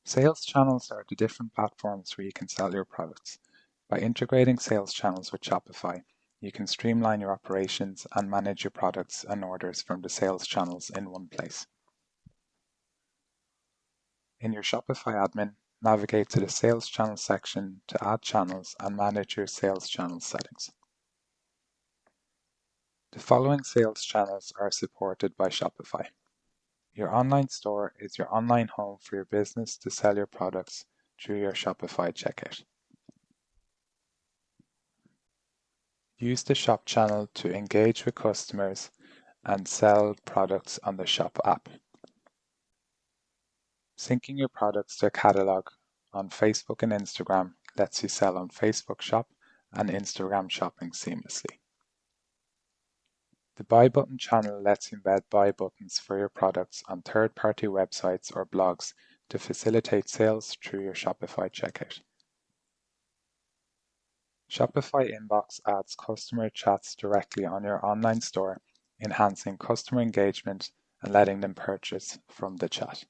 Sales channels are the different platforms where you can sell your products. By integrating sales channels with Shopify, you can streamline your operations and manage your products and orders from the sales channels in one place. In your Shopify admin, navigate to the Sales Channels section to add channels and manage your sales channel settings. The following sales channels are supported by Shopify. Your online store is your online home for your business to sell your products through your Shopify checkout. Use the Shop channel to engage with customers and sell products on the Shop app. Syncing your products to a catalog on Facebook and Instagram lets you sell on Facebook Shop and Instagram Shopping seamlessly. The Buy Button channel lets you embed buy buttons for your products on third-party websites or blogs to facilitate sales through your Shopify checkout. Shopify Inbox adds customer chats directly on your online store, enhancing customer engagement and letting them purchase from the chat.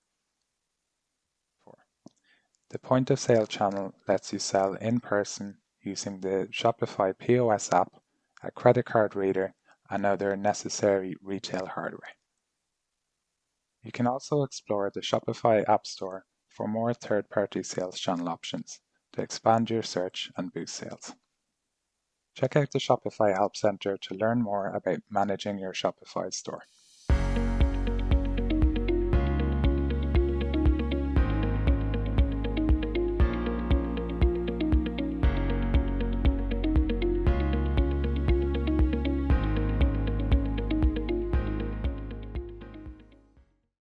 The point of sale channel lets you sell in person using the Shopify POS app, a credit card reader, and other necessary retail hardware. You can also explore the Shopify App Store for more third-party sales channel options to expand your search and boost sales. Check out the Shopify Help Center to learn more about managing your Shopify store.